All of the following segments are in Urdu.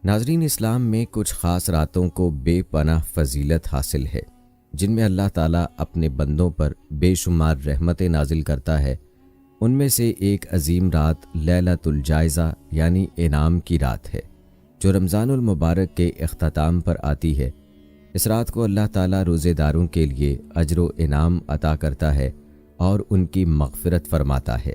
ناظرین، اسلام میں کچھ خاص راتوں کو بے پناہ فضیلت حاصل ہے جن میں اللہ تعالیٰ اپنے بندوں پر بے شمار رحمتیں نازل کرتا ہے۔ ان میں سے ایک عظیم رات لیلۃ الجائزہ یعنی انعام کی رات ہے، جو رمضان المبارک کے اختتام پر آتی ہے۔ اس رات کو اللہ تعالیٰ روزے داروں کے لیے اجر و انعام عطا کرتا ہے اور ان کی مغفرت فرماتا ہے۔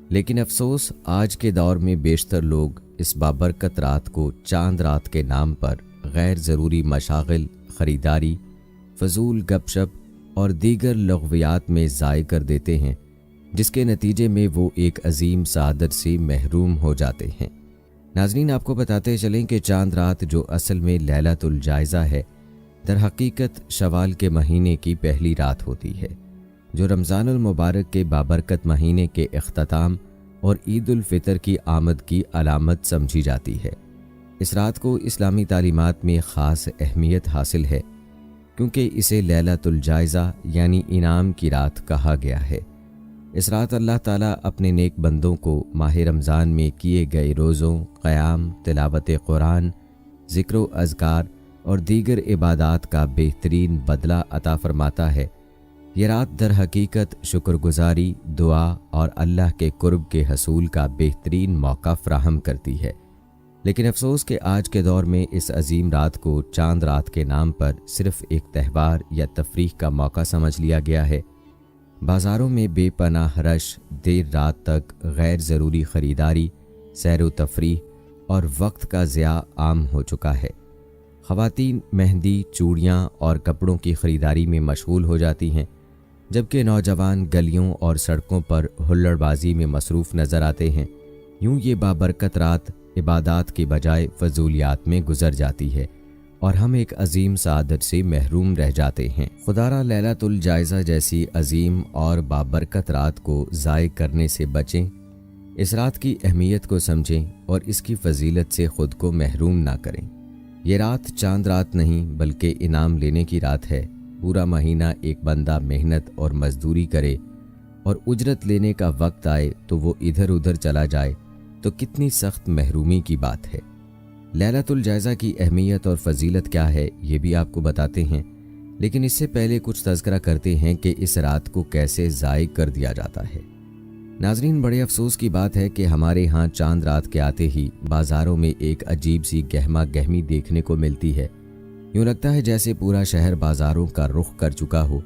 لیکن افسوس، آج کے دور میں بیشتر لوگ اس بابرکت رات کو چاند رات کے نام پر غیر ضروری مشاغل، خریداری، فضول گپ شپ اور دیگر لغویات میں ضائع کر دیتے ہیں، جس کے نتیجے میں وہ ایک عظیم سعادت سے محروم ہو جاتے ہیں۔ ناظرین، آپ کو بتاتے چلیں کہ چاند رات جو اصل میں لیلۃ الجائزہ ہے، در حقیقت شوال کے مہینے کی پہلی رات ہوتی ہے، جو رمضان المبارک کے بابرکت مہینے کے اختتام اور عید الفطر کی آمد کی علامت سمجھی جاتی ہے۔ اس رات کو اسلامی تعلیمات میں خاص اہمیت حاصل ہے، کیونکہ اسے لیلۃ الجائزہ یعنی انعام کی رات کہا گیا ہے۔ اس رات اللہ تعالیٰ اپنے نیک بندوں کو ماہ رمضان میں کیے گئے روزوں، قیام، تلاوت قرآن، ذکر و اذکار اور دیگر عبادات کا بہترین بدلہ عطا فرماتا ہے۔ یہ رات در حقیقت شکر گزاری، دعا اور اللہ کے قرب کے حصول کا بہترین موقع فراہم کرتی ہے۔ لیکن افسوس کہ آج کے دور میں اس عظیم رات کو چاند رات کے نام پر صرف ایک تہوار یا تفریح کا موقع سمجھ لیا گیا ہے۔ بازاروں میں بے پناہ رش، دیر رات تک غیر ضروری خریداری، سیر و تفریح اور وقت کا ضیاع عام ہو چکا ہے۔ خواتین مہندی، چوڑیاں اور کپڑوں کی خریداری میں مشغول ہو جاتی ہیں، جبکہ نوجوان گلیوں اور سڑکوں پر ہلڑ بازی میں مصروف نظر آتے ہیں۔ یوں یہ بابرکت رات عبادات کے بجائے فضولیات میں گزر جاتی ہے اور ہم ایک عظیم سعادت سے محروم رہ جاتے ہیں۔ خدارا لیلۃ الجائزہ جیسی عظیم اور بابرکت رات کو ضائع کرنے سے بچیں، اس رات کی اہمیت کو سمجھیں اور اس کی فضیلت سے خود کو محروم نہ کریں۔ یہ رات چاند رات نہیں بلکہ انعام لینے کی رات ہے۔ پورا مہینہ ایک بندہ محنت اور مزدوری کرے اور اجرت لینے کا وقت آئے تو وہ ادھر ادھر چلا جائے تو کتنی سخت محرومی کی بات ہے۔ لیلۃ الجائزہ کی اہمیت اور فضیلت کیا ہے یہ بھی آپ کو بتاتے ہیں، لیکن اس سے پہلے کچھ تذکرہ کرتے ہیں کہ اس رات کو کیسے ضائع کر دیا جاتا ہے۔ ناظرین، بڑے افسوس کی بات ہے کہ ہمارے ہاں چاند رات کے آتے ہی بازاروں میں ایک عجیب سی گہما گہمی دیکھنے کو ملتی ہے۔ یوں لگتا ہے جیسے پورا شہر بازاروں کا رخ کر چکا ہو۔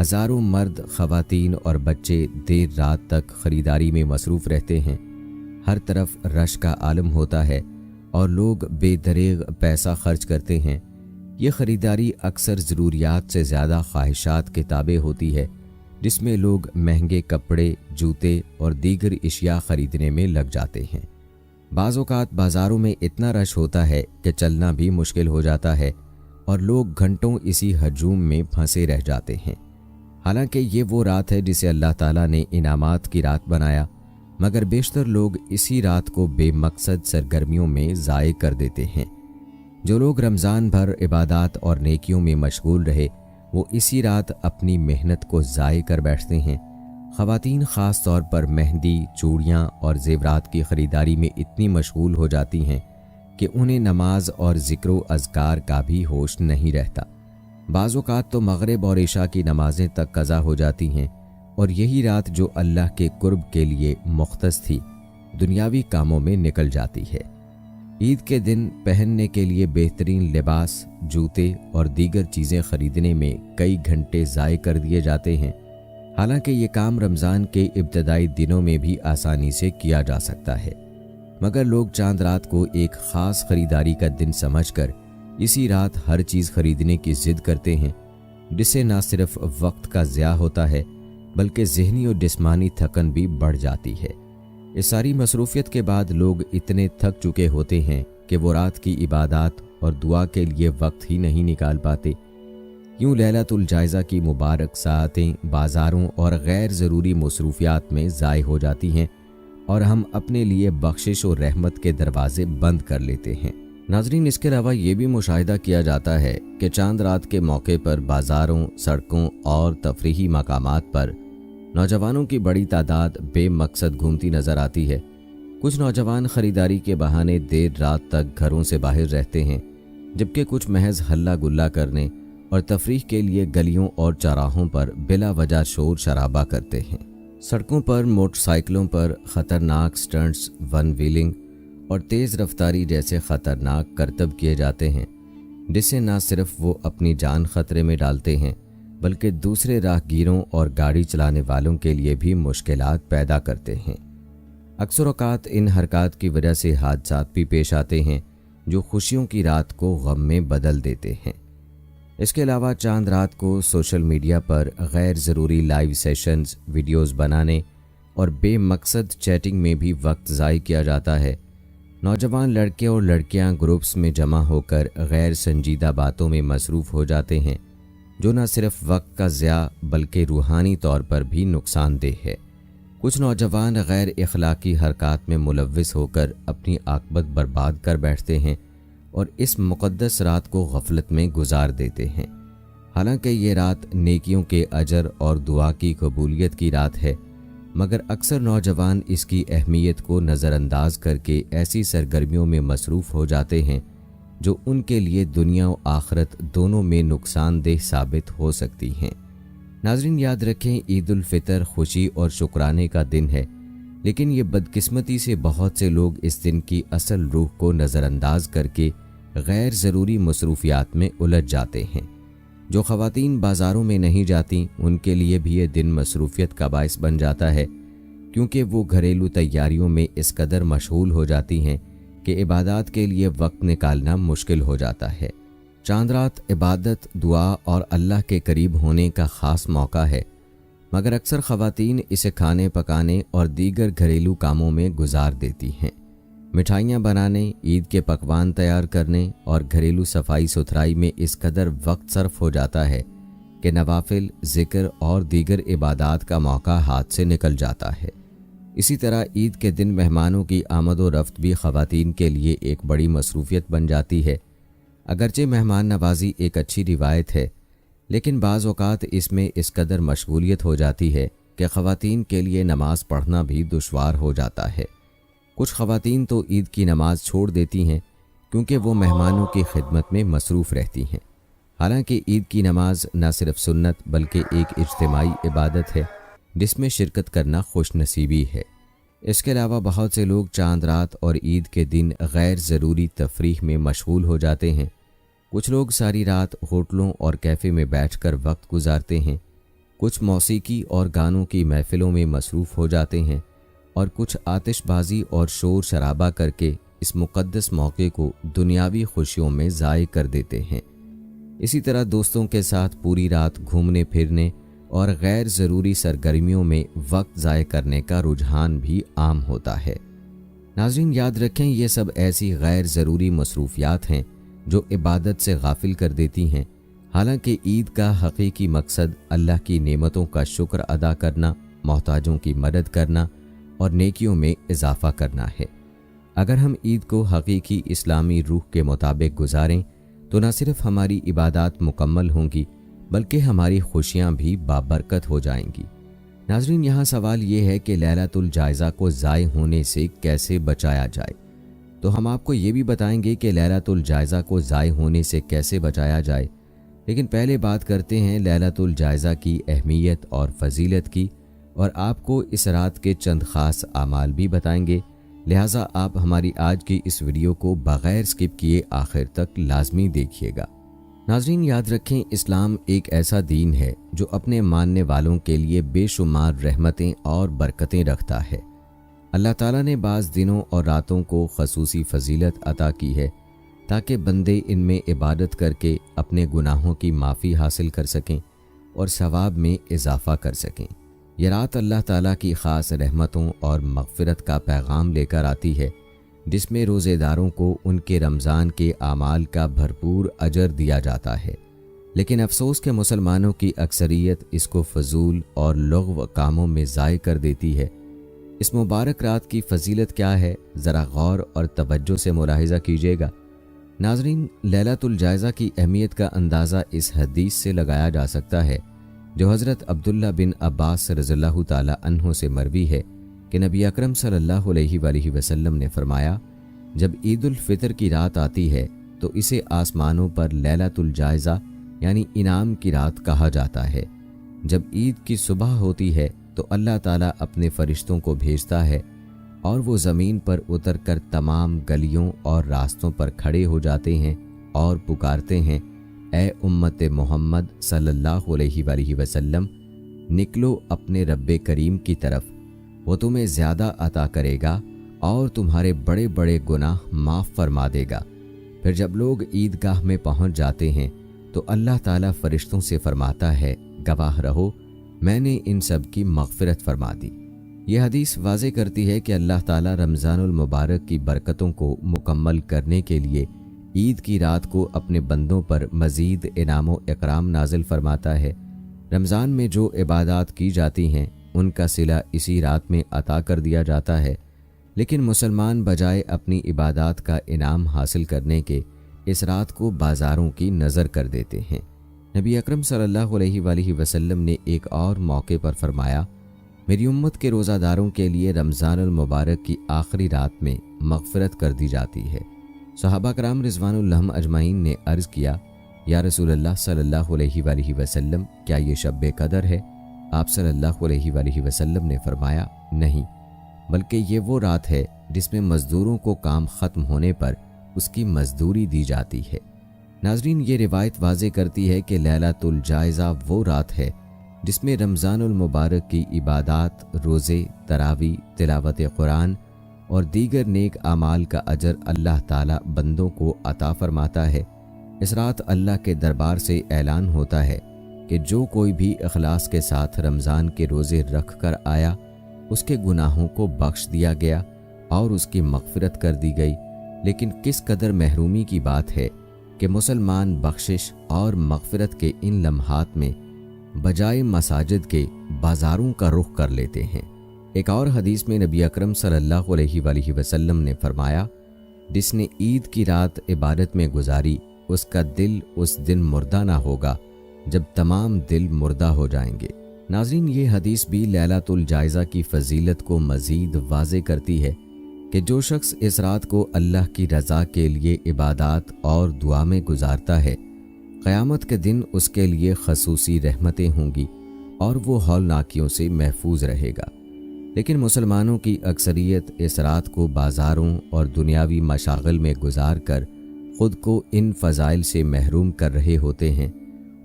ہزاروں مرد، خواتین اور بچے دیر رات تک خریداری میں مصروف رہتے ہیں۔ ہر طرف رش کا عالم ہوتا ہے اور لوگ بے دریغ پیسہ خرچ کرتے ہیں۔ یہ خریداری اکثر ضروریات سے زیادہ خواہشات کے تابع ہوتی ہے، جس میں لوگ مہنگے کپڑے، جوتے اور دیگر اشیاء خریدنے میں لگ جاتے ہیں۔ بعض اوقات بازاروں میں اتنا رش ہوتا ہے کہ چلنا بھی مشکل ہو جاتا ہے اور لوگ گھنٹوں اسی ہجوم میں پھنسے رہ جاتے ہیں۔ حالانکہ یہ وہ رات ہے جسے اللہ تعالیٰ نے انعامات کی رات بنایا، مگر بیشتر لوگ اسی رات کو بے مقصد سرگرمیوں میں ضائع کر دیتے ہیں۔ جو لوگ رمضان بھر عبادات اور نیکیوں میں مشغول رہے، وہ اسی رات اپنی محنت کو ضائع کر بیٹھتے ہیں۔ خواتین خاص طور پر مہندی، چوڑیاں اور زیورات کی خریداری میں اتنی مشغول ہو جاتی ہیں کہ انہیں نماز اور ذکر و اذکار کا بھی ہوش نہیں رہتا۔ بعض اوقات تو مغرب اور عشاء کی نمازیں تک قضا ہو جاتی ہیں، اور یہی رات جو اللہ کے قرب کے لیے مختص تھی، دنیاوی کاموں میں نکل جاتی ہے۔ عید کے دن پہننے کے لیے بہترین لباس، جوتے اور دیگر چیزیں خریدنے میں کئی گھنٹے ضائع کر دیے جاتے ہیں۔ حالانکہ یہ کام رمضان کے ابتدائی دنوں میں بھی آسانی سے کیا جا سکتا ہے، مگر لوگ چاند رات کو ایک خاص خریداری کا دن سمجھ کر اسی رات ہر چیز خریدنے کی ضد کرتے ہیں، جس سے نہ صرف وقت کا ضیاع ہوتا ہے بلکہ ذہنی اور جسمانی تھکن بھی بڑھ جاتی ہے۔ اس ساری مصروفیت کے بعد لوگ اتنے تھک چکے ہوتے ہیں کہ وہ رات کی عبادات اور دعا کے لیے وقت ہی نہیں نکال پاتے۔ یوں لیلۃ الجائزہ کی مبارک ساعتیں بازاروں اور غیر ضروری مصروفیات میں ضائع ہو جاتی ہیں اور ہم اپنے لیے بخشش و رحمت کے دروازے بند کر لیتے ہیں۔ ناظرین، اس کے علاوہ یہ بھی مشاہدہ کیا جاتا ہے کہ چاند رات کے موقع پر بازاروں، سڑکوں اور تفریحی مقامات پر نوجوانوں کی بڑی تعداد بے مقصد گھومتی نظر آتی ہے۔ کچھ نوجوان خریداری کے بہانے دیر رات تک گھروں سے باہر رہتے ہیں، جبکہ کچھ محض ہلہ گلا کرنے اور تفریح کے لیے گلیوں اور چوراہوں پر بلا وجہ شور شرابہ کرتے ہیں۔ سڑکوں پر موٹر سائیکلوں پر خطرناک سٹنٹس، ون ویلنگ اور تیز رفتاری جیسے خطرناک کرتب کیے جاتے ہیں، جس سے نہ صرف وہ اپنی جان خطرے میں ڈالتے ہیں بلکہ دوسرے راہگیروں اور گاڑی چلانے والوں کے لیے بھی مشکلات پیدا کرتے ہیں۔ اکثر اوقات ان حرکات کی وجہ سے حادثات بھی پیش آتے ہیں جو خوشیوں کی رات کو غم میں بدل دیتے ہیں۔ اس کے علاوہ چاند رات کو سوشل میڈیا پر غیر ضروری لائیو سیشنز، ویڈیوز بنانے اور بے مقصد چیٹنگ میں بھی وقت ضائع کیا جاتا ہے۔ نوجوان لڑکے اور لڑکیاں گروپس میں جمع ہو کر غیر سنجیدہ باتوں میں مصروف ہو جاتے ہیں، جو نہ صرف وقت کا ضیاع بلکہ روحانی طور پر بھی نقصان دہ ہے۔ کچھ نوجوان غیر اخلاقی حرکات میں ملوث ہو کر اپنی عاقبت برباد کر بیٹھتے ہیں اور اس مقدس رات کو غفلت میں گزار دیتے ہیں۔ حالانکہ یہ رات نیکیوں کے اجر اور دعا کی قبولیت کی رات ہے، مگر اکثر نوجوان اس کی اہمیت کو نظر انداز کر کے ایسی سرگرمیوں میں مصروف ہو جاتے ہیں جو ان کے لیے دنیا و آخرت دونوں میں نقصان دہ ثابت ہو سکتی ہیں۔ ناظرین، یاد رکھیں، عید الفطر خوشی اور شکرانے کا دن ہے، لیکن یہ بدقسمتی سے بہت سے لوگ اس دن کی اصل روح کو نظر انداز کر کے غیر ضروری مصروفیات میں الجھ جاتے ہیں۔ جو خواتین بازاروں میں نہیں جاتیں، ان کے لیے بھی یہ دن مصروفیت کا باعث بن جاتا ہے، کیونکہ وہ گھریلو تیاریوں میں اس قدر مشغول ہو جاتی ہیں کہ عبادات کے لیے وقت نکالنا مشکل ہو جاتا ہے۔ چاند رات عبادت، دعا اور اللہ کے قریب ہونے کا خاص موقع ہے، مگر اکثر خواتین اسے کھانے پکانے اور دیگر گھریلو کاموں میں گزار دیتی ہیں۔ مٹھائیاں بنانے، عید کے پکوان تیار کرنے اور گھریلو صفائی ستھرائی میں اس قدر وقت صرف ہو جاتا ہے کہ نوافل، ذکر اور دیگر عبادات کا موقع ہاتھ سے نکل جاتا ہے۔ اسی طرح عید کے دن مہمانوں کی آمد و رفت بھی خواتین کے لیے ایک بڑی مصروفیت بن جاتی ہے۔ اگرچہ مہمان نوازی ایک اچھی روایت ہے، لیکن بعض اوقات اس میں اس قدر مشغولیت ہو جاتی ہے کہ خواتین کے لیے نماز پڑھنا بھی دشوار ہو جاتا ہے۔ کچھ خواتین تو عید کی نماز چھوڑ دیتی ہیں کیونکہ وہ مہمانوں کی خدمت میں مصروف رہتی ہیں۔ حالانکہ عید کی نماز نہ صرف سنت بلکہ ایک اجتماعی عبادت ہے جس میں شرکت کرنا خوش نصیبی ہے۔ اس کے علاوہ بہت سے لوگ چاند رات اور عید کے دن غیر ضروری تفریح میں مشغول ہو جاتے ہیں۔ کچھ لوگ ساری رات ہوٹلوں اور کیفے میں بیٹھ کر وقت گزارتے ہیں، کچھ موسیقی اور گانوں کی محفلوں میں مصروف ہو جاتے ہیں، اور کچھ آتش بازی اور شور شرابہ کر کے اس مقدس موقع کو دنیاوی خوشیوں میں ضائع کر دیتے ہیں۔ اسی طرح دوستوں کے ساتھ پوری رات گھومنے پھرنے اور غیر ضروری سرگرمیوں میں وقت ضائع کرنے کا رجحان بھی عام ہوتا ہے۔ ناظرین، یاد رکھیں، یہ سب ایسی غیر ضروری مصروفیات ہیں جو عبادت سے غافل کر دیتی ہیں، حالانکہ عید کا حقیقی مقصد اللہ کی نعمتوں کا شکر ادا کرنا، محتاجوں کی مدد کرنا اور نیکیوں میں اضافہ کرنا ہے۔ اگر ہم عید کو حقیقی اسلامی روح کے مطابق گزاریں تو نہ صرف ہماری عبادات مکمل ہوں گی بلکہ ہماری خوشیاں بھی بابرکت ہو جائیں گی۔ ناظرین، یہاں سوال یہ ہے کہ لیلۃ الجائزہ کو ضائع ہونے سے کیسے بچایا جائے؟ تو ہم آپ کو یہ بھی بتائیں گے کہ لیلۃ الجائزہ کو ضائع ہونے سے کیسے بچایا جائے، لیکن پہلے بات کرتے ہیں لیلۃ الجائزہ کی اہمیت اور فضیلت کی، اور آپ کو اس رات کے چند خاص اعمال بھی بتائیں گے، لہٰذا آپ ہماری آج کی اس ویڈیو کو بغیر سکپ کیے آخر تک لازمی دیکھیے گا۔ ناظرین، یاد رکھیں، اسلام ایک ایسا دین ہے جو اپنے ماننے والوں کے لیے بے شمار رحمتیں اور برکتیں رکھتا ہے۔ اللہ تعالیٰ نے بعض دنوں اور راتوں کو خصوصی فضیلت عطا کی ہے تاکہ بندے ان میں عبادت کر کے اپنے گناہوں کی معافی حاصل کر سکیں اور ثواب میں اضافہ کر سکیں۔ یہ رات اللہ تعالیٰ کی خاص رحمتوں اور مغفرت کا پیغام لے کر آتی ہے، جس میں روزے داروں کو ان کے رمضان کے اعمال کا بھرپور اجر دیا جاتا ہے۔ لیکن افسوس کہ مسلمانوں کی اکثریت اس کو فضول اور لغو کاموں میں ضائع کر دیتی ہے۔ اس مبارک رات کی فضیلت کیا ہے، ذرا غور اور توجہ سے ملاحظہ کیجیے گا۔ ناظرین، لیلۃ الجائزہ کی اہمیت کا اندازہ اس حدیث سے لگایا جا سکتا ہے جو حضرت عبداللہ بن عباس رضی اللہ تعالی عنہ سے مروی ہے کہ نبی اکرم صلی اللہ علیہ وآلہ وسلم نے فرمایا، جب عید الفطر کی رات آتی ہے تو اسے آسمانوں پر لیلۃ الجائزہ یعنی انعام کی رات کہا جاتا ہے۔ جب عید کی صبح ہوتی ہے تو اللہ تعالیٰ اپنے فرشتوں کو بھیجتا ہے اور وہ زمین پر اتر کر تمام گلیوں اور راستوں پر کھڑے ہو جاتے ہیں اور پکارتے ہیں، اے امت محمد صلی اللہ علیہ وآلہ وسلم، نکلو اپنے رب کریم کی طرف، وہ تمہیں زیادہ عطا کرے گا اور تمہارے بڑے بڑے گناہ معاف فرما دے گا۔ پھر جب لوگ عیدگاہ میں پہنچ جاتے ہیں تو اللہ تعالیٰ فرشتوں سے فرماتا ہے، گواہ رہو، میں نے ان سب کی مغفرت فرما دی۔ یہ حدیث واضح کرتی ہے کہ اللہ تعالیٰ رمضان المبارک کی برکتوں کو مکمل کرنے کے لیے عید کی رات کو اپنے بندوں پر مزید انعام و اکرام نازل فرماتا ہے۔ رمضان میں جو عبادات کی جاتی ہیں ان کا صلہ اسی رات میں عطا کر دیا جاتا ہے، لیکن مسلمان بجائے اپنی عبادات کا انعام حاصل کرنے کے اس رات کو بازاروں کی نظر کر دیتے ہیں۔ نبی اکرم صلی اللہ علیہ وآلہ وسلم نے ایک اور موقع پر فرمایا، میری امت کے روزہ داروں کے لیے رمضان المبارک کی آخری رات میں مغفرت کر دی جاتی ہے۔ صحابہ کرام رضوان اللہ اجمعین نے عرض کیا، یا رسول اللہ صلی اللہ علیہ وآلہ وسلم، کیا یہ شب قدر ہے؟ آپ صلی اللہ علیہ وآلہ وسلم نے فرمایا، نہیں، بلکہ یہ وہ رات ہے جس میں مزدوروں کو کام ختم ہونے پر اس کی مزدوری دی جاتی ہے۔ ناظرین، یہ روایت واضح کرتی ہے کہ لیلۃ الجائزہ وہ رات ہے جس میں رمضان المبارک کی عبادات، روزے، تراویح، تلاوت قرآن اور دیگر نیک اعمال کا اجر اللہ تعالیٰ بندوں کو عطا فرماتا ہے۔ اس رات اللہ کے دربار سے اعلان ہوتا ہے کہ جو کوئی بھی اخلاص کے ساتھ رمضان کے روزے رکھ کر آیا، اس کے گناہوں کو بخش دیا گیا اور اس کی مغفرت کر دی گئی۔ لیکن کس قدر محرومی کی بات ہے کہ مسلمان بخشش اور مغفرت کے ان لمحات میں بجائے مساجد کے بازاروں کا رخ کر لیتے ہیں۔ ایک اور حدیث میں نبی اکرم صلی اللہ علیہ وآلہ وسلم نے فرمایا، جس نے عید کی رات عبادت میں گزاری، اس کا دل اس دن مردہ نہ ہوگا جب تمام دل مردہ ہو جائیں گے۔ ناظرین، یہ حدیث بھی لیلۃ الجائزہ کی فضیلت کو مزید واضح کرتی ہے کہ جو شخص اس رات کو اللہ کی رضا کے لیے عبادات اور دعا میں گزارتا ہے، قیامت کے دن اس کے لیے خصوصی رحمتیں ہوں گی اور وہ ہولناکیوں سے محفوظ رہے گا۔ لیکن مسلمانوں کی اکثریت اس رات کو بازاروں اور دنیاوی مشاغل میں گزار کر خود کو ان فضائل سے محروم کر رہے ہوتے ہیں۔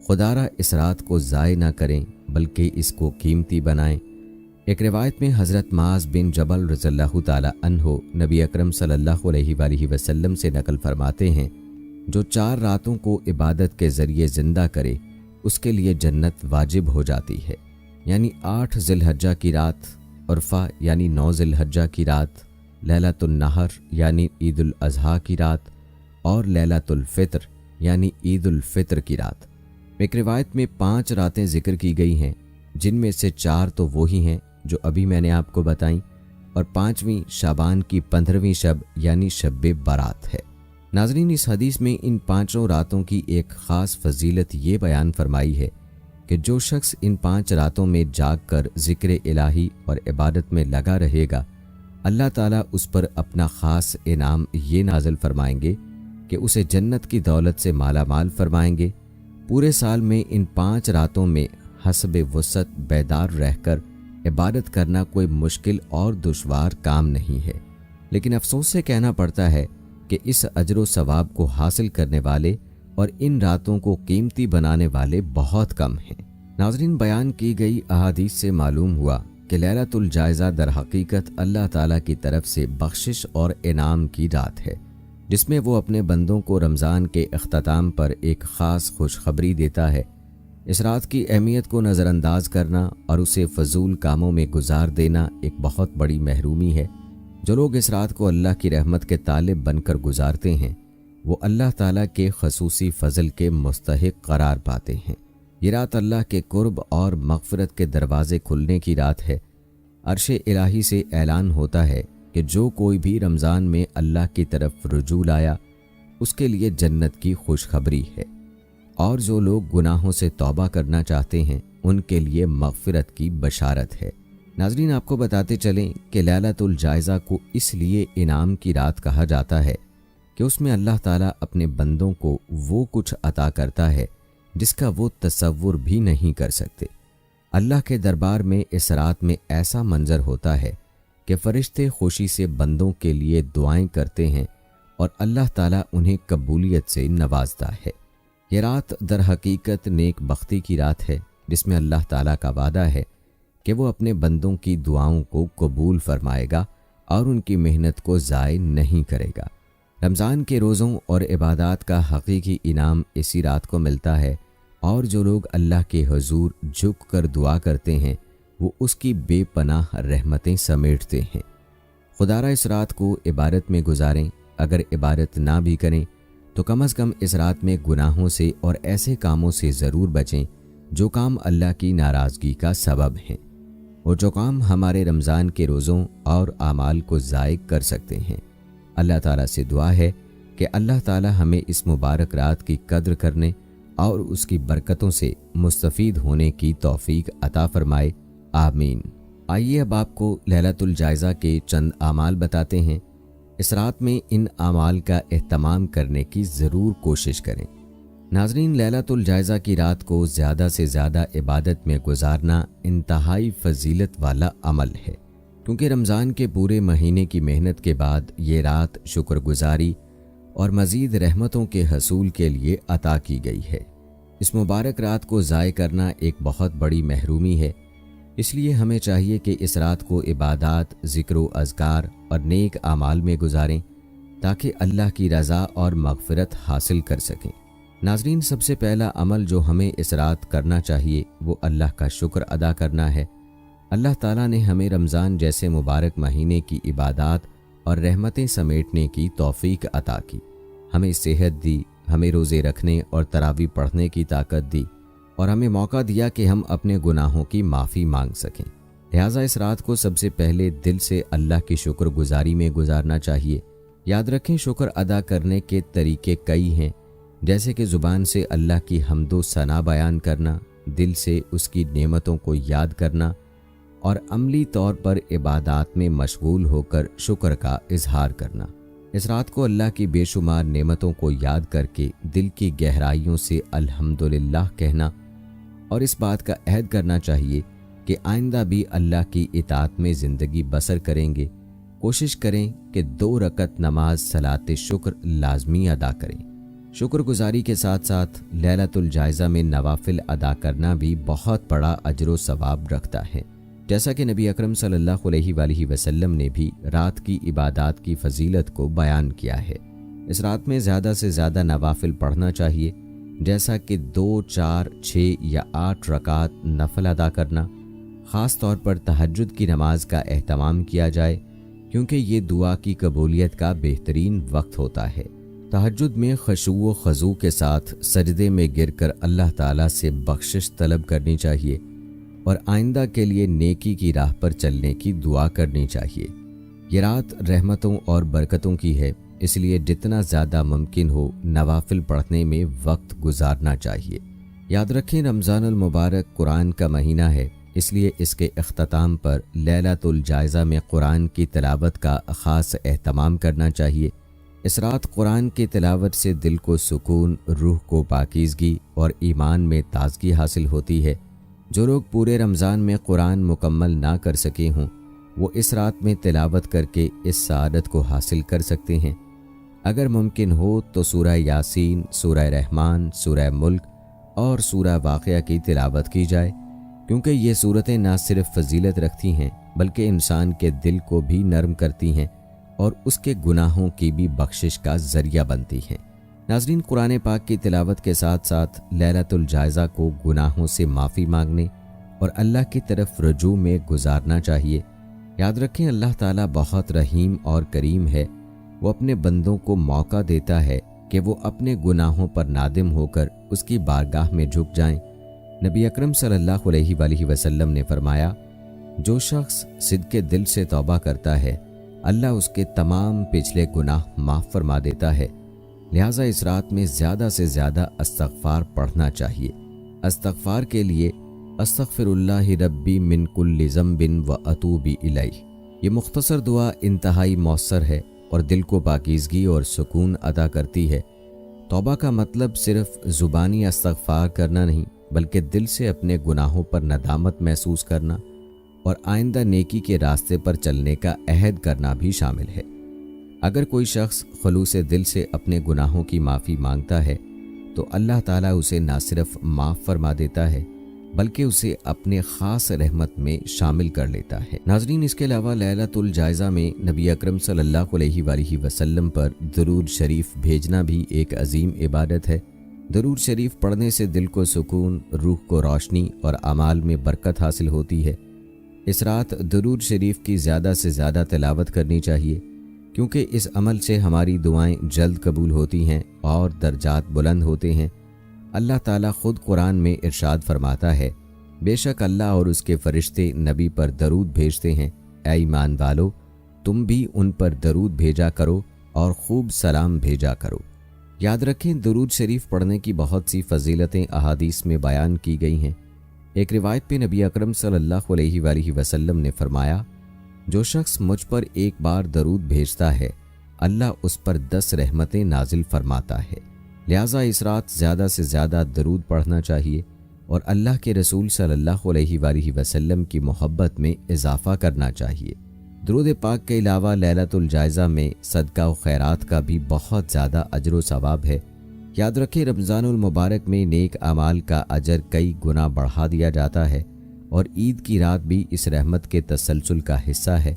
خدارہ اس رات کو ضائع نہ کریں بلکہ اس کو قیمتی بنائیں۔ ایک روایت میں حضرت معاذ بن جبل رضی اللہ تعالی عنہ نبی اکرم صلی اللہ علیہ وآلہ وسلم سے نقل فرماتے ہیں، جو 4 راتوں کو عبادت کے ذریعے زندہ کرے اس کے لیے جنت واجب ہو جاتی ہے، یعنی 8 ذی الحجہ کی رات، عرفہ یعنی 9 ذی الحجہ کی رات، لیلۃ النحر یعنی عید الاضحیٰ کی رات، اور لیلۃ الفطر یعنی عید الفطر کی رات۔ ایک روایت میں 5 راتیں ذکر کی گئی ہیں، جن میں سے 4 تو وہی ہیں جو ابھی میں نے آپ کو بتائیں، اور 5ویں شعبان کی 15ویں شب یعنی شب برات ہے۔ ناظرین، اس حدیث میں ان 5 راتوں کی ایک خاص فضیلت یہ بیان فرمائی ہے کہ جو شخص ان 5 راتوں میں جاگ کر ذکر الہی اور عبادت میں لگا رہے گا، اللہ تعالیٰ اس پر اپنا خاص انعام یہ نازل فرمائیں گے کہ اسے جنت کی دولت سے مالا مال فرمائیں گے۔ پورے سال میں ان 5 راتوں میں حسب وسعت بیدار رہ کر عبادت کرنا کوئی مشکل اور دشوار کام نہیں ہے، لیکن افسوس سے کہنا پڑتا ہے کہ اس اجر و ثواب کو حاصل کرنے والے اور ان راتوں کو قیمتی بنانے والے بہت کم ہیں۔ ناظرین، بیان کی گئی احادیث سے معلوم ہوا کہ لیلۃ الجائزہ در حقیقت اللہ تعالیٰ کی طرف سے بخشش اور انعام کی رات ہے، جس میں وہ اپنے بندوں کو رمضان کے اختتام پر ایک خاص خوشخبری دیتا ہے۔ اس رات کی اہمیت کو نظر انداز کرنا اور اسے فضول کاموں میں گزار دینا ایک بہت بڑی محرومی ہے۔ جو لوگ اس رات کو اللہ کی رحمت کے طالب بن کر گزارتے ہیں، وہ اللہ تعالیٰ کے خصوصی فضل کے مستحق قرار پاتے ہیں۔ یہ رات اللہ کے قرب اور مغفرت کے دروازے کھلنے کی رات ہے۔ عرش الہی سے اعلان ہوتا ہے کہ جو کوئی بھی رمضان میں اللہ کی طرف رجوع لایا، اس کے لیے جنت کی خوشخبری ہے، اور جو لوگ گناہوں سے توبہ کرنا چاہتے ہیں ان کے لیے مغفرت کی بشارت ہے۔ ناظرین، آپ کو بتاتے چلیں کہ لیلۃ الجائزہ کو اس لیے انعام کی رات کہا جاتا ہے کہ اس میں اللہ تعالیٰ اپنے بندوں کو وہ کچھ عطا کرتا ہے جس کا وہ تصور بھی نہیں کر سکتے۔ اللہ کے دربار میں اس رات میں ایسا منظر ہوتا ہے کہ فرشتے خوشی سے بندوں کے لیے دعائیں کرتے ہیں اور اللہ تعالیٰ انہیں قبولیت سے نوازتا ہے۔ یہ رات در حقیقت نیک بختی کی رات ہے، جس میں اللہ تعالیٰ کا وعدہ ہے کہ وہ اپنے بندوں کی دعاؤں کو قبول فرمائے گا اور ان کی محنت کو ضائع نہیں کرے گا۔ رمضان کے روزوں اور عبادات کا حقیقی انعام اسی رات کو ملتا ہے، اور جو لوگ اللہ کے حضور جھک کر دعا کرتے ہیں وہ اس کی بے پناہ رحمتیں سمیٹتے ہیں۔ خدا را اس رات کو عبادت میں گزاریں، اگر عبادت نہ بھی کریں تو کم از کم اس رات میں گناہوں سے اور ایسے کاموں سے ضرور بچیں جو کام اللہ کی ناراضگی کا سبب ہیں، اور جو کام ہمارے رمضان کے روزوں اور اعمال کو ضائع کر سکتے ہیں۔ اللہ تعالیٰ سے دعا ہے کہ اللہ تعالیٰ ہمیں اس مبارک رات کی قدر کرنے اور اس کی برکتوں سے مستفید ہونے کی توفیق عطا فرمائے، آمین۔ آئیے اب آپ کو لیلۃ الجائزہ کے چند اعمال بتاتے ہیں۔ اس رات میں ان اعمال کا اہتمام کرنے کی ضرور کوشش کریں۔ ناظرین، لیلۃ الجائزہ کی رات کو زیادہ سے زیادہ عبادت میں گزارنا انتہائی فضیلت والا عمل ہے، کیونکہ رمضان کے پورے مہینے کی محنت کے بعد یہ رات شکر گزاری اور مزید رحمتوں کے حصول کے لیے عطا کی گئی ہے۔ اس مبارک رات کو ضائع کرنا ایک بہت بڑی محرومی ہے، اس لیے ہمیں چاہیے کہ اس رات کو عبادات، ذکر و اذکار اور نیک اعمال میں گزاریں تاکہ اللہ کی رضا اور مغفرت حاصل کر سکیں۔ ناظرین، سب سے پہلا عمل جو ہمیں اس رات کرنا چاہیے وہ اللہ کا شکر ادا کرنا ہے۔ اللہ تعالیٰ نے ہمیں رمضان جیسے مبارک مہینے کی عبادات اور رحمتیں سمیٹنے کی توفیق عطا کی، ہمیں صحت دی، ہمیں روزے رکھنے اور تراویح پڑھنے کی طاقت دی، اور ہمیں موقع دیا کہ ہم اپنے گناہوں کی معافی مانگ سکیں۔ لہٰذا اس رات کو سب سے پہلے دل سے اللہ کی شکر گزاری میں گزارنا چاہیے۔ یاد رکھیں، شکر ادا کرنے کے طریقے کئی ہیں، جیسے کہ زبان سے اللہ کی حمد و ثنا بیان کرنا، دل سے اس کی نعمتوں کو یاد کرنا، اور عملی طور پر عبادات میں مشغول ہو کر شکر کا اظہار کرنا۔ اس رات کو اللہ کی بے شمار نعمتوں کو یاد کر کے دل کی گہرائیوں سے الحمدللہ کہنا، اور اس بات کا عہد کرنا چاہیے کہ آئندہ بھی اللہ کی اطاعت میں زندگی بسر کریں گے۔ کوشش کریں کہ 2 رکعت نماز صلاۃ شکر لازمی ادا کریں۔ شکر گزاری کے ساتھ ساتھ لیلۃ الجائزہ میں نوافل ادا کرنا بھی بہت بڑا اجر و ثواب رکھتا ہے، جیسا کہ نبی اکرم صلی اللہ علیہ وآلہ وسلم نے بھی رات کی عبادات کی فضیلت کو بیان کیا ہے۔ اس رات میں زیادہ سے زیادہ نوافل پڑھنا چاہیے، جیسا کہ 2، 4، 6 یا 8 رکعات نفل ادا کرنا۔ خاص طور پر تہجد کی نماز کا اہتمام کیا جائے، کیونکہ یہ دعا کی قبولیت کا بہترین وقت ہوتا ہے۔ تہجد میں خشوع و خضوع کے ساتھ سجدے میں گر کر اللہ تعالیٰ سے بخشش طلب کرنی چاہیے، اور آئندہ کے لیے نیکی کی راہ پر چلنے کی دعا کرنی چاہیے۔ یہ رات رحمتوں اور برکتوں کی ہے، اس لیے جتنا زیادہ ممکن ہو نوافل پڑھنے میں وقت گزارنا چاہیے۔ یاد رکھیں، رمضان المبارک قرآن کا مہینہ ہے، اس لیے اس کے اختتام پر لیلۃ الجائزہ میں قرآن کی تلاوت کا خاص اہتمام کرنا چاہیے۔ اس رات قرآن کی تلاوت سے دل کو سکون، روح کو پاکیزگی اور ایمان میں تازگی حاصل ہوتی ہے۔ جو لوگ پورے رمضان میں قرآن مکمل نہ کر سکے ہوں، وہ اس رات میں تلاوت کر کے اس سعادت کو حاصل کر سکتے ہیں۔ اگر ممکن ہو تو سورہ یاسین، سورہ رحمان، سورہ ملک اور سورہ واقعہ کی تلاوت کی جائے، کیونکہ یہ صورتیں نہ صرف فضیلت رکھتی ہیں بلکہ انسان کے دل کو بھی نرم کرتی ہیں اور اس کے گناہوں کی بھی بخشش کا ذریعہ بنتی ہیں۔ ناظرین، قرآن پاک کی تلاوت کے ساتھ ساتھ لیلۃ الجائزہ کو گناہوں سے معافی مانگنے اور اللہ کی طرف رجوع میں گزارنا چاہیے۔ یاد رکھیں، اللہ تعالیٰ بہت رحیم اور کریم ہے، وہ اپنے بندوں کو موقع دیتا ہے کہ وہ اپنے گناہوں پر نادم ہو کر اس کی بارگاہ میں جھک جائیں۔ نبی اکرم صلی اللہ علیہ وآلہ وسلم نے فرمایا، جو شخص صدق دل سے توبہ کرتا ہے، اللہ اس کے تمام پچھلے گناہ معاف فرما دیتا ہے۔ لہٰذا اس رات میں زیادہ سے زیادہ استغفار پڑھنا چاہیے۔ استغفار کے لیے استغفر اللہ ربی من کل ذنب و اتوب الیہ۔ یہ مختصر دعا انتہائی مؤثر ہے اور دل کو پاکیزگی اور سکون عطا کرتی ہے۔ توبہ کا مطلب صرف زبانی استغفار کرنا نہیں، بلکہ دل سے اپنے گناہوں پر ندامت محسوس کرنا اور آئندہ نیکی کے راستے پر چلنے کا عہد کرنا بھی شامل ہے۔ اگر کوئی شخص خلوص دل سے اپنے گناہوں کی معافی مانگتا ہے تو اللہ تعالیٰ اسے نہ صرف معاف فرما دیتا ہے بلکہ اسے اپنے خاص رحمت میں شامل کر لیتا ہے۔ ناظرین، اس کے علاوہ لیلۃ الجائزہ میں نبی اکرم صلی اللہ علیہ وآلہ وسلم پر درود شریف بھیجنا بھی ایک عظیم عبادت ہے۔ درود شریف پڑھنے سے دل کو سکون، روح کو روشنی اور اعمال میں برکت حاصل ہوتی ہے۔ اس رات درود شریف کی زیادہ سے زیادہ تلاوت کرنی چاہیے، کیونکہ اس عمل سے ہماری دعائیں جلد قبول ہوتی ہیں اور درجات بلند ہوتے ہیں۔ اللہ تعالیٰ خود قرآن میں ارشاد فرماتا ہے، بے شک اللہ اور اس کے فرشتے نبی پر درود بھیجتے ہیں، اے ایمان والو تم بھی ان پر درود بھیجا کرو اور خوب سلام بھیجا کرو۔ یاد رکھیں، درود شریف پڑھنے کی بہت سی فضیلتیں احادیث میں بیان کی گئی ہیں۔ ایک روایت پہ نبی اکرم صلی اللہ علیہ وآلہ وسلم نے فرمایا، جو شخص مجھ پر ایک بار درود بھیجتا ہے اللہ اس پر 10 رحمتیں نازل فرماتا ہے۔ لہٰذا اس رات زیادہ سے زیادہ درود پڑھنا چاہیے اور اللہ کے رسول صلی اللہ علیہ وآلہ وسلم کی محبت میں اضافہ کرنا چاہیے۔ درود پاک کے علاوہ لیلۃ الجائزہ میں صدقہ و خیرات کا بھی بہت زیادہ اجر و ثواب ہے۔ یاد رکھیں، رمضان المبارک میں نیک اعمال کا اجر کئی گنا بڑھا دیا جاتا ہے اور عید کی رات بھی اس رحمت کے تسلسل کا حصہ ہے۔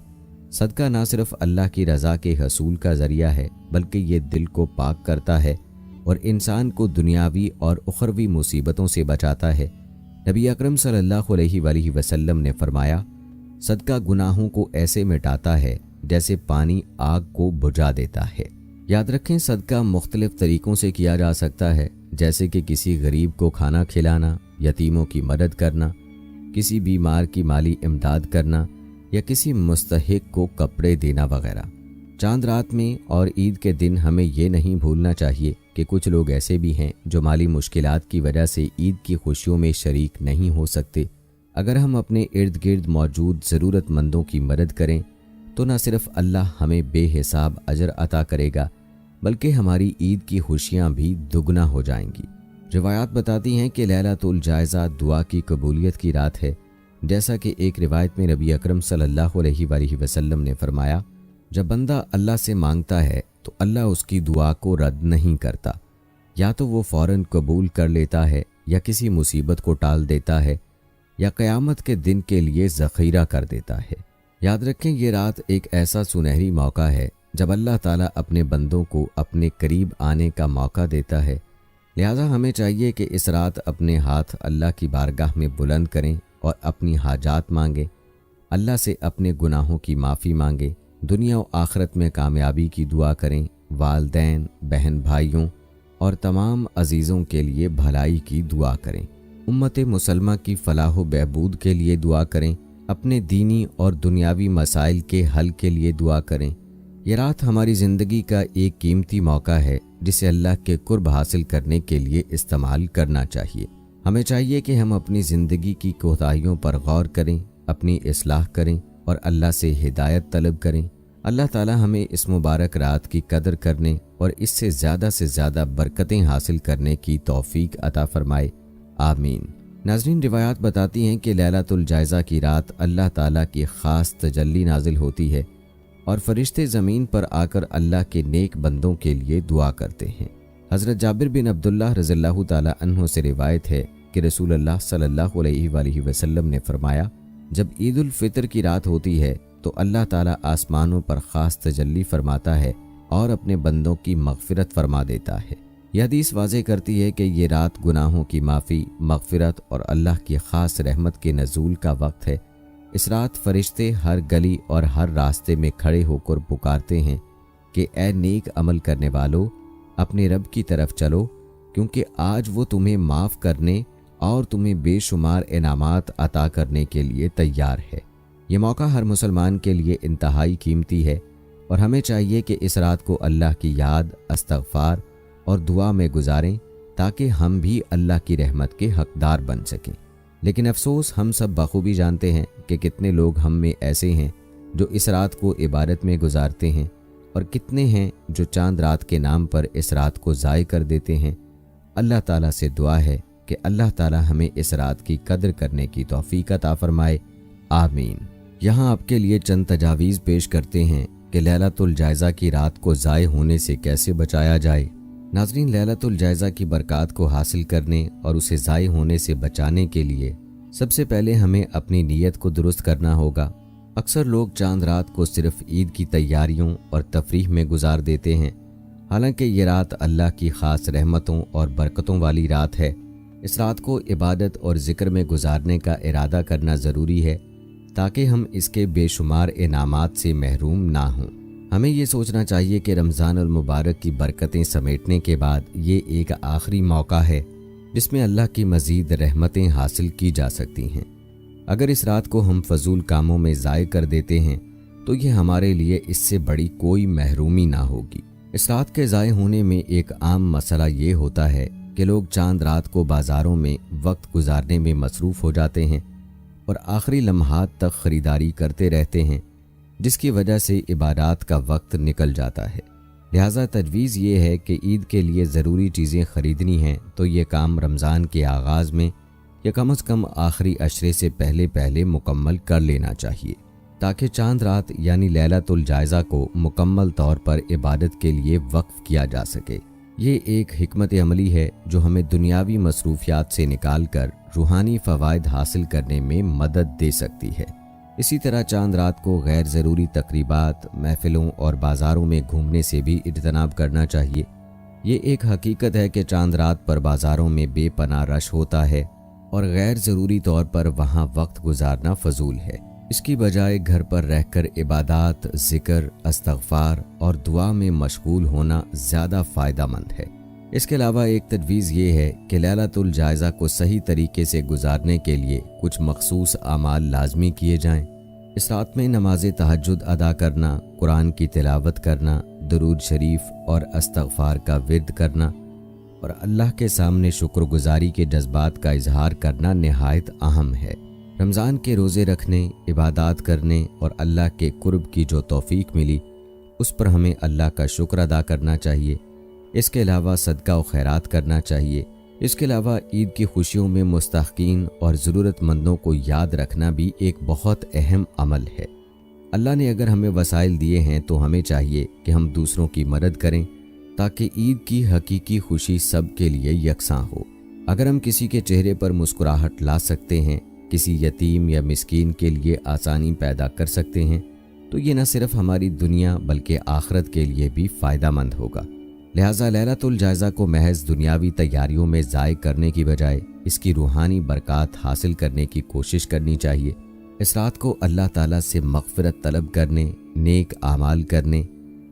صدقہ نہ صرف اللہ کی رضا کے حصول کا ذریعہ ہے بلکہ یہ دل کو پاک کرتا ہے اور انسان کو دنیاوی اور اخروی مصیبتوں سے بچاتا ہے۔ نبی اکرم صلی اللہ علیہ وآلہ وسلم نے فرمایا، صدقہ گناہوں کو ایسے مٹاتا ہے جیسے پانی آگ کو بجھا دیتا ہے۔ یاد رکھیں، صدقہ مختلف طریقوں سے کیا جا سکتا ہے، جیسے کہ کسی غریب کو کھانا کھلانا، یتیموں کی مدد کرنا، کسی بیمار کی مالی امداد کرنا یا کسی مستحق کو کپڑے دینا وغیرہ۔ چاند رات میں اور عید کے دن ہمیں یہ نہیں بھولنا چاہیے کہ کچھ لوگ ایسے بھی ہیں جو مالی مشکلات کی وجہ سے عید کی خوشیوں میں شریک نہیں ہو سکتے۔ اگر ہم اپنے ارد گرد موجود ضرورت مندوں کی مدد کریں تو نہ صرف اللہ ہمیں بے حساب اجر عطا کرے گا بلکہ ہماری عید کی خوشیاں بھی دگنا ہو جائیں گی۔ روایات بتاتی ہیں کہ لیلۃ الجائزہ دعا کی قبولیت کی رات ہے، جیسا کہ ایک روایت میں نبی اکرم صلی اللہ علیہ وآلہ وسلم نے فرمایا، جب بندہ اللہ سے مانگتا ہے تو اللہ اس کی دعا کو رد نہیں کرتا، یا تو وہ فوراً قبول کر لیتا ہے یا کسی مصیبت کو ٹال دیتا ہے یا قیامت کے دن کے لیے ذخیرہ کر دیتا ہے۔ یاد رکھیں، یہ رات ایک ایسا سنہری موقع ہے جب اللہ تعالیٰ اپنے بندوں کو اپنے قریب آنے کا موقع دیتا ہے۔ لہٰذا ہمیں چاہیے کہ اس رات اپنے ہاتھ اللہ کی بارگاہ میں بلند کریں اور اپنی حاجات مانگیں، اللہ سے اپنے گناہوں کی معافی مانگیں، دنیا و آخرت میں کامیابی کی دعا کریں، والدین، بہن بھائیوں اور تمام عزیزوں کے لیے بھلائی کی دعا کریں، امت مسلمہ کی فلاح و بہبود کے لیے دعا کریں، اپنے دینی اور دنیاوی مسائل کے حل کے لیے دعا کریں۔ یہ رات ہماری زندگی کا ایک قیمتی موقع ہے جسے اللہ کے قرب حاصل کرنے کے لیے استعمال کرنا چاہیے۔ ہمیں چاہیے کہ ہم اپنی زندگی کی کوتاہیوں پر غور کریں، اپنی اصلاح کریں اور اللہ سے ہدایت طلب کریں۔ اللہ تعالی ہمیں اس مبارک رات کی قدر کرنے اور اس سے زیادہ برکتیں حاصل کرنے کی توفیق عطا فرمائے، آمین۔ ناظرین، روایات بتاتی ہیں کہ لیلۃ الجائزہ کی رات اللہ تعالیٰ کی خاص تجلی نازل ہوتی ہے اور فرشتے زمین پر آ کر اللہ کے نیک بندوں کے لیے دعا کرتے ہیں۔ حضرت جابر بن عبداللہ رضی اللہ تعالیٰ عنہ سے روایت ہے کہ رسول اللہ صلی اللہ علیہ وآلہ وسلم نے فرمایا، جب عید الفطر کی رات ہوتی ہے تو اللہ تعالیٰ آسمانوں پر خاص تجلی فرماتا ہے اور اپنے بندوں کی مغفرت فرما دیتا ہے۔ یہ حدیث واضح کرتی ہے کہ یہ رات گناہوں کی معافی، مغفرت اور اللہ کی خاص رحمت کے نزول کا وقت ہے۔ اس رات فرشتے ہر گلی اور ہر راستے میں کھڑے ہو کر پکارتے ہیں کہ اے نیک عمل کرنے والو، اپنے رب کی طرف چلو، کیونکہ آج وہ تمہیں معاف کرنے اور تمہیں بے شمار انعامات عطا کرنے کے لیے تیار ہے۔ یہ موقع ہر مسلمان کے لیے انتہائی قیمتی ہے اور ہمیں چاہیے کہ اس رات کو اللہ کی یاد، استغفار اور دعا میں گزاریں تاکہ ہم بھی اللہ کی رحمت کے حقدار بن سکیں۔ لیکن افسوس ہم سب بخوبی جانتے ہیں کہ کتنے لوگ ہم میں ایسے ہیں جو اس رات کو عبادت میں گزارتے ہیں اور کتنے ہیں جو چاند رات کے نام پر اس رات کو ضائع کر دیتے ہیں۔ اللہ تعالیٰ سے دعا ہے کہ اللہ تعالیٰ ہمیں اس رات کی قدر کرنے کی توفیق عطا فرمائے، آمین۔ یہاں آپ کے لیے چند تجاویز پیش کرتے ہیں کہ لیلۃ الجائزہ کی رات کو ضائع ہونے سے کیسے بچایا جائے۔ ناظرین، لیلۃ الجائزہ کی برکات کو حاصل کرنے اور اسے ضائع ہونے سے بچانے کے لیے سب سے پہلے ہمیں اپنی نیت کو درست کرنا ہوگا۔ اکثر لوگ چاند رات کو صرف عید کی تیاریوں اور تفریح میں گزار دیتے ہیں، حالانکہ یہ رات اللہ کی خاص رحمتوں اور برکتوں والی رات ہے۔ اس رات کو عبادت اور ذکر میں گزارنے کا ارادہ کرنا ضروری ہے تاکہ ہم اس کے بے شمار انعامات سے محروم نہ ہوں۔ ہمیں یہ سوچنا چاہیے کہ رمضان المبارک کی برکتیں سمیٹنے کے بعد یہ ایک آخری موقع ہے جس میں اللہ کی مزید رحمتیں حاصل کی جا سکتی ہیں۔ اگر اس رات کو ہم فضول کاموں میں ضائع کر دیتے ہیں تو یہ ہمارے لیے اس سے بڑی کوئی محرومی نہ ہوگی۔ اس رات کے ضائع ہونے میں ایک عام مسئلہ یہ ہوتا ہے کہ لوگ چاند رات کو بازاروں میں وقت گزارنے میں مصروف ہو جاتے ہیں اور آخری لمحات تک خریداری کرتے رہتے ہیں، جس کی وجہ سے عبادات کا وقت نکل جاتا ہے۔ لہٰذا تجویز یہ ہے کہ عید کے لیے ضروری چیزیں خریدنی ہیں تو یہ کام رمضان کے آغاز میں یا کم از کم آخری عشرے سے پہلے مکمل کر لینا چاہیے تاکہ چاند رات یعنی لیلۃ الجائزہ کو مکمل طور پر عبادت کے لیے وقف کیا جا سکے۔ یہ ایک حکمت عملی ہے جو ہمیں دنیاوی مصروفیات سے نکال کر روحانی فوائد حاصل کرنے میں مدد دے سکتی ہے۔ اسی طرح چاند رات کو غیر ضروری تقریبات، محفلوں اور بازاروں میں گھومنے سے بھی اجتناب کرنا چاہیے۔ یہ ایک حقیقت ہے کہ چاند رات پر بازاروں میں بے پناہ رش ہوتا ہے اور غیر ضروری طور پر وہاں وقت گزارنا فضول ہے۔ اس کی بجائے گھر پر رہ کر عبادات، ذکر، استغفار اور دعا میں مشغول ہونا زیادہ فائدہ مند ہے۔ اس کے علاوہ ایک تجویز یہ ہے کہ لیلۃ الجائزہ کو صحیح طریقے سے گزارنے کے لیے کچھ مخصوص اعمال لازمی کیے جائیں۔ اس رات میں نماز تہجد ادا کرنا، قرآن کی تلاوت کرنا، درود شریف اور استغفار کا ورد کرنا اور اللہ کے سامنے شکر گزاری کے جذبات کا اظہار کرنا نہایت اہم ہے۔ رمضان کے روزے رکھنے، عبادات کرنے اور اللہ کے قرب کی جو توفیق ملی اس پر ہمیں اللہ کا شکر ادا کرنا چاہیے۔ اس کے علاوہ صدقہ و خیرات کرنا چاہیے۔ اس کے علاوہ عید کی خوشیوں میں مستحقین اور ضرورت مندوں کو یاد رکھنا بھی ایک بہت اہم عمل ہے۔ اللہ نے اگر ہمیں وسائل دیے ہیں تو ہمیں چاہیے کہ ہم دوسروں کی مدد کریں تاکہ عید کی حقیقی خوشی سب کے لیے یکساں ہو۔ اگر ہم کسی کے چہرے پر مسکراہٹ لا سکتے ہیں، کسی یتیم یا مسکین کے لیے آسانی پیدا کر سکتے ہیں تو یہ نہ صرف ہماری دنیا بلکہ آخرت کے لیے بھی فائدہ مند ہوگا۔ لہٰذا لیلۃ الجائزہ کو محض دنیاوی تیاریوں میں ضائع کرنے کی بجائے اس کی روحانی برکات حاصل کرنے کی کوشش کرنی چاہیے۔ اس رات کو اللہ تعالیٰ سے مغفرت طلب کرنے، نیک اعمال کرنے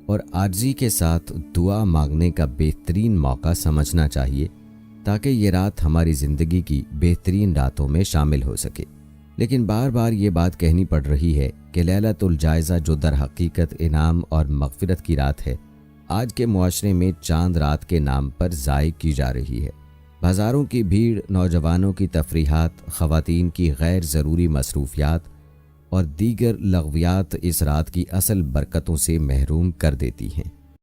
اور عاجزی کے ساتھ دعا مانگنے کا بہترین موقع سمجھنا چاہیے تاکہ یہ رات ہماری زندگی کی بہترین راتوں میں شامل ہو سکے۔ لیکن بار بار یہ بات کہنی پڑ رہی ہے کہ لیلۃ الجائزہ جو در حقیقت انعام اور مغفرت کی رات ہے، آج کے معاشرے میں چاند رات کے نام پر ضائع کی جا رہی ہے۔ بازاروں کی بھیڑ، نوجوانوں کی تفریحات، خواتین کی غیر ضروری مصروفیات اور دیگر لغویات اس رات کی اصل برکتوں سے محروم کر دیتی ہیں۔